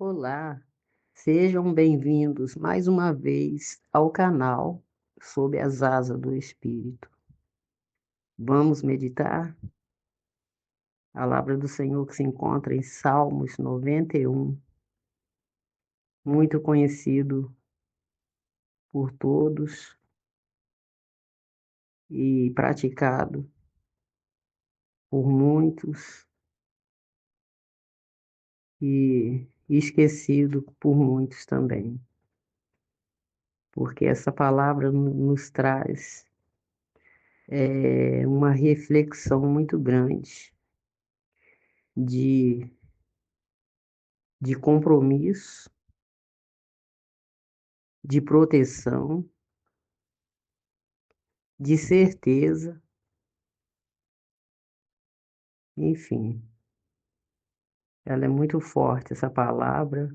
Olá, sejam bem-vindos mais uma vez ao canal Sob as Asas do Espírito. Vamos meditar a palavra do Senhor que se encontra em Salmos 91, muito conhecido por todos e praticado por muitos e esquecido por muitos também, porque essa palavra nos traz uma reflexão muito grande de compromisso, de proteção, de certeza, enfim. Ela é muito forte, essa palavra,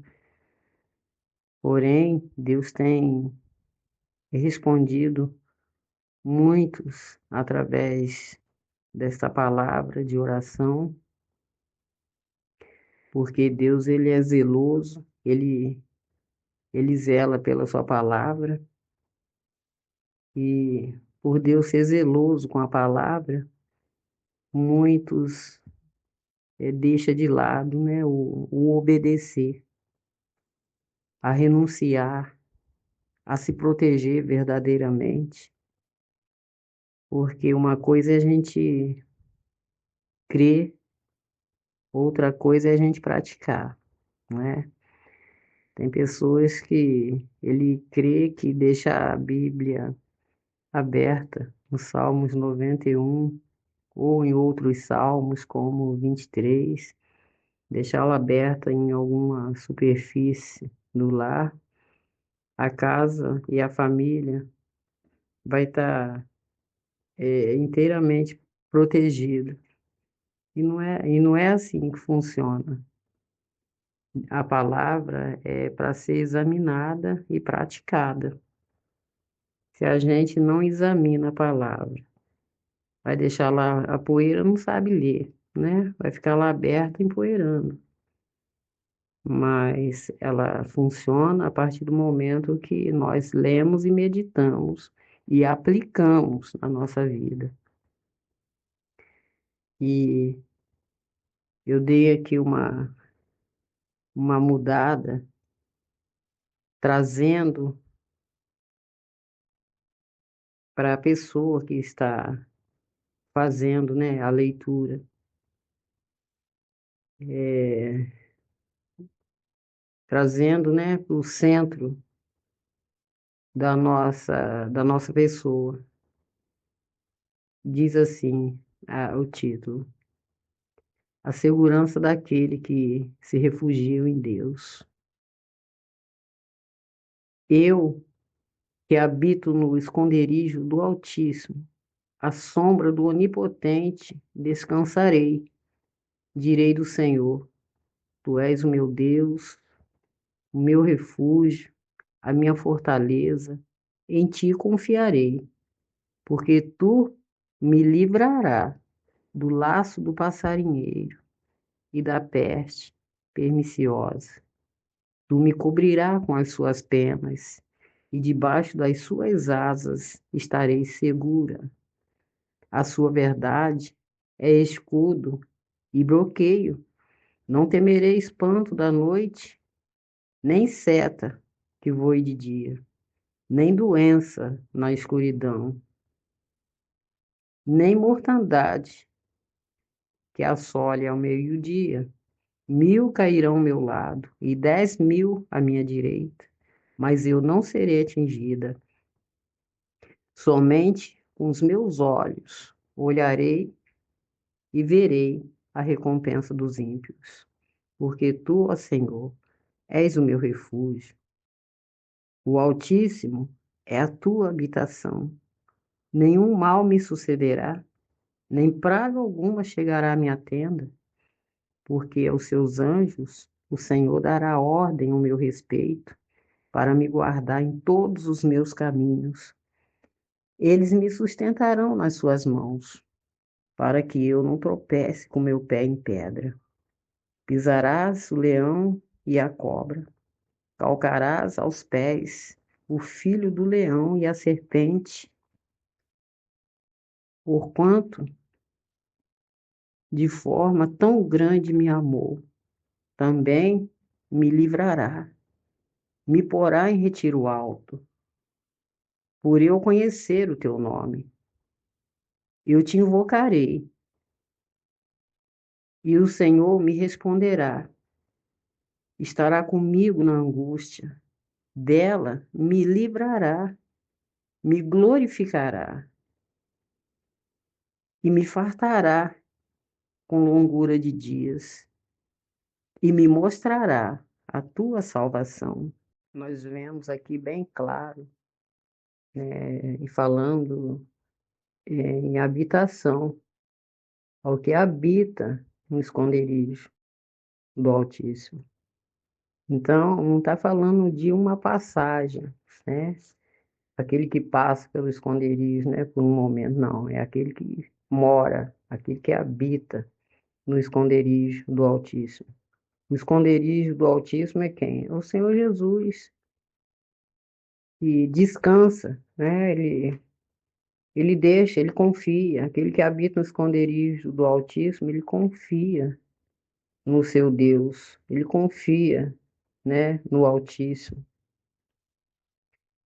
porém, Deus tem respondido muitos através desta palavra de oração, porque Deus, ele é zeloso, ele zela pela sua palavra, e por Deus ser zeloso com a palavra, muitos deixa de lado, né, o obedecer, a renunciar, a se proteger verdadeiramente, porque uma coisa é a gente crer, outra coisa é a gente praticar, né? Tem pessoas que ele crê que deixa a Bíblia aberta, no Salmos 91 ou em outros salmos, como o 23, deixá-la aberta em alguma superfície do lar, a casa e a família vai estar inteiramente protegida. E não é assim que funciona. A palavra é para ser examinada e praticada. Se a gente não examina a palavra, vai deixar lá a poeira, não sabe ler, né? Vai ficar lá aberta, empoeirando. Mas ela funciona a partir do momento que nós lemos e meditamos e aplicamos na nossa vida. E eu dei aqui uma mudada, trazendo para a pessoa que está fazendo, né, a leitura, é, trazendo, né, para o centro da nossa pessoa. Diz assim, o título: A segurança daquele que se refugia em Deus. Eu, que habito no esconderijo do Altíssimo, à sombra do Onipotente, descansarei. Direi do Senhor: Tu és o meu Deus, o meu refúgio, a minha fortaleza. Em ti confiarei, porque tu me livrarás do laço do passarinheiro e da peste perniciosa. Tu me cobrirás com as suas penas, e debaixo das suas asas estarei segura. A sua verdade é escudo e bloqueio. Não temerei espanto da noite, nem seta que voe de dia, nem doença na escuridão, nem mortandade que assole ao meio-dia. 1.000 cairão ao meu lado e 10.000 à minha direita, mas eu não serei atingida. Somente com os meus olhos olharei e verei a recompensa dos ímpios, porque tu, ó Senhor, és o meu refúgio. O Altíssimo é a tua habitação. Nenhum mal me sucederá, nem praga alguma chegará à minha tenda, porque aos seus anjos o Senhor dará ordem ao meu respeito, para me guardar em todos os meus caminhos. Eles me sustentarão nas suas mãos, para que eu não tropece com meu pé em pedra. Pisarás o leão e a cobra. Calcarás aos pés o filho do leão e a serpente, porquanto de forma tão grande me amou, também me livrará, me porá em retiro alto, por eu conhecer o teu nome. Eu te invocarei, e o Senhor me responderá, estará comigo na angústia, dela me livrará, me glorificará e me fartará com longura de dias e me mostrará a tua salvação. Nós vemos aqui bem claro, né, e falando em habitação, ao que habita no esconderijo do Altíssimo. Então, não está falando de uma passagem, né? Aquele que passa pelo esconderijo, né, por um momento, não. É aquele que mora, aquele que habita no esconderijo do Altíssimo. O esconderijo do Altíssimo é quem? É o Senhor Jesus, e descansa, né? Ele deixa, ele confia. Aquele que habita no esconderijo do Altíssimo, ele confia no seu Deus, ele confia, né, no Altíssimo.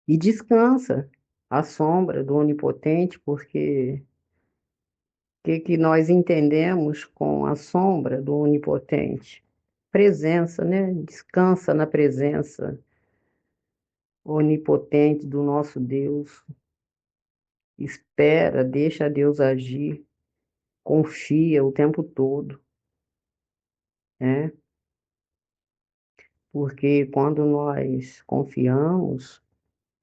E descansa à sombra do Onipotente, porque o que nós entendemos com a sombra do Onipotente? Presença, né? Descansa na presença onipotente do nosso Deus. Espera, deixa Deus agir, confia o tempo todo, né? Porque quando nós confiamos,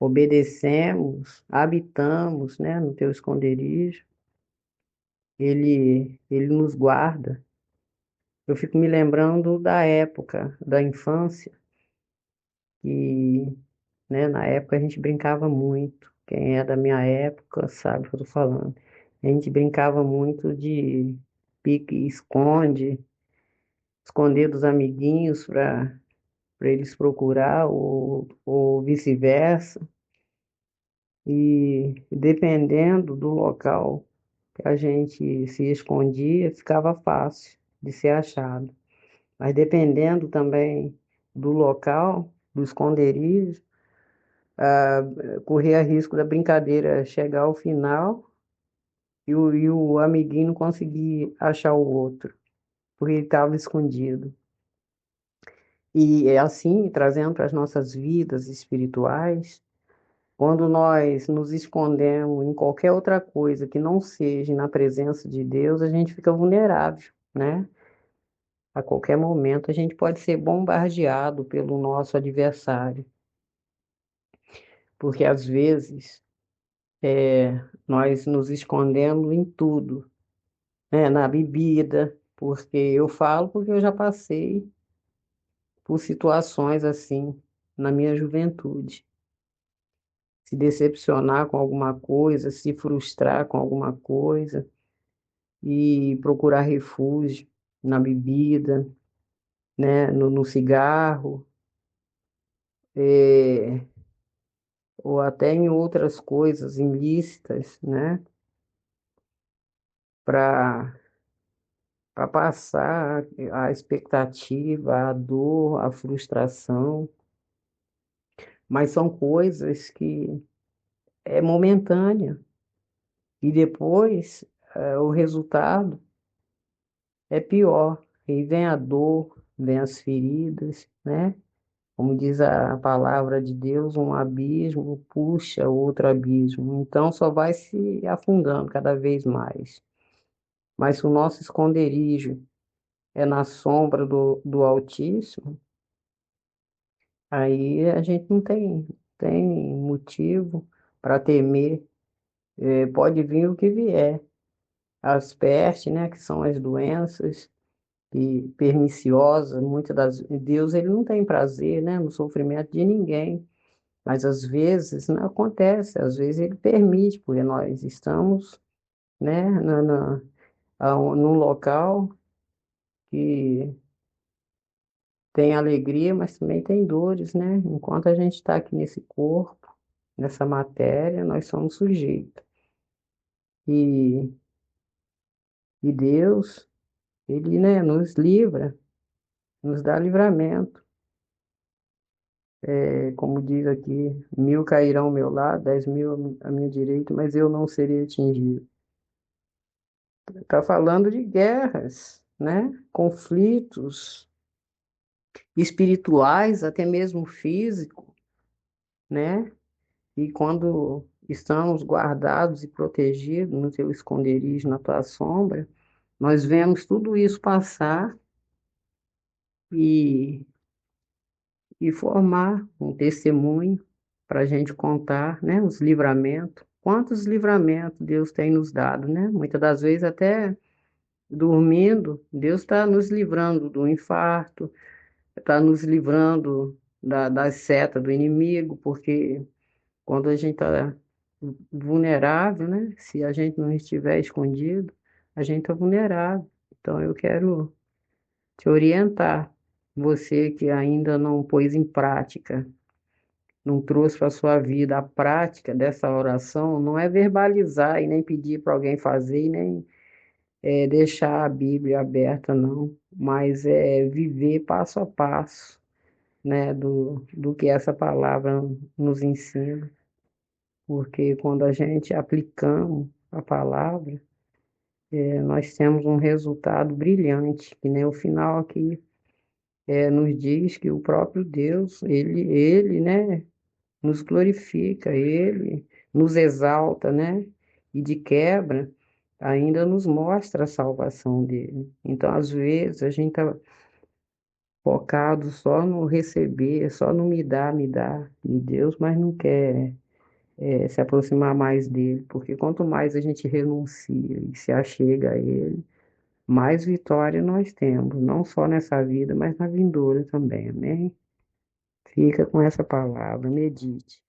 obedecemos, habitamos, né, no teu esconderijo, ele nos guarda. Eu fico me lembrando da época da infância, e, né, na época a gente brincava muito. Quem é da minha época sabe o que eu tô falando. A gente brincava muito de pique e esconde, esconder dos amiguinhos para eles procurar, ou vice-versa. E dependendo do local que a gente se escondia, ficava fácil de ser achado. Mas dependendo também do local, do esconderijo, corria risco da brincadeira chegar ao final e o amiguinho não conseguir achar o outro, porque ele estava escondido. E é assim, trazendo para as nossas vidas espirituais, quando nós nos escondemos em qualquer outra coisa que não seja na presença de Deus, a gente fica vulnerável, né? A qualquer momento a gente pode ser bombardeado pelo nosso adversário, porque às vezes nós nos escondemos em tudo, né? Na bebida, porque eu falo porque eu já passei por situações assim na minha juventude. Se decepcionar com alguma coisa, se frustrar com alguma coisa e procurar refúgio na bebida, né, no cigarro, eh, ou até em outras coisas ilícitas, né, para passar a expectativa, a dor, a frustração, mas são coisas que é momentânea e depois o resultado é pior. E vem a dor, vem as feridas, né? Como diz a palavra de Deus, um abismo puxa outro abismo. Então só vai se afundando cada vez mais. Mas se o nosso esconderijo é na sombra do Altíssimo, aí a gente não tem motivo para temer. Pode vir o que vier. As pestes, né, que são as doenças e perniciosas, muitas das Deus ele não tem prazer, né, no sofrimento de ninguém. Mas às vezes não acontece, às vezes ele permite, porque nós estamos, né, num local que tem alegria, mas também tem dores, né? Enquanto a gente está aqui nesse corpo, nessa matéria, nós somos sujeitos. E, e Deus, Ele, né, nos livra, nos dá livramento. É, como diz aqui, 1000 cairão ao meu lado, 10.000 à minha direita, mas eu não serei atingido. Está falando de guerras, né? Conflitos espirituais, até mesmo físicos, né? E quando estamos guardados e protegidos no teu esconderijo, na tua sombra, nós vemos tudo isso passar e, e formar um testemunho para a gente contar, né? Os livramentos. Quantos livramentos Deus tem nos dado, né? Muitas das vezes até dormindo, Deus está nos livrando do infarto, está nos livrando das setas do inimigo, porque quando a gente está vulnerável, né? Se a gente não estiver escondido, a gente está vulnerável. Então eu quero te orientar, você que ainda não pôs em prática, não trouxe para a sua vida a prática dessa oração, não é verbalizar e nem pedir para alguém fazer, e nem deixar a Bíblia aberta, não, mas é viver passo a passo, né, do que essa palavra nos ensina. Porque quando a gente aplicamos a palavra, nós temos um resultado brilhante, que nem o final aqui nos diz que o próprio Deus, ele, né, nos glorifica, ele nos exalta, né, e de quebra ainda nos mostra a salvação dele. Então, às vezes, a gente está focado só no receber, só no me dá de Deus, mas não quer se aproximar mais dele, porque quanto mais a gente renuncia e se achega a ele, mais vitória nós temos, não só nessa vida, mas na vindoura também, amém? Fica com essa palavra, medite.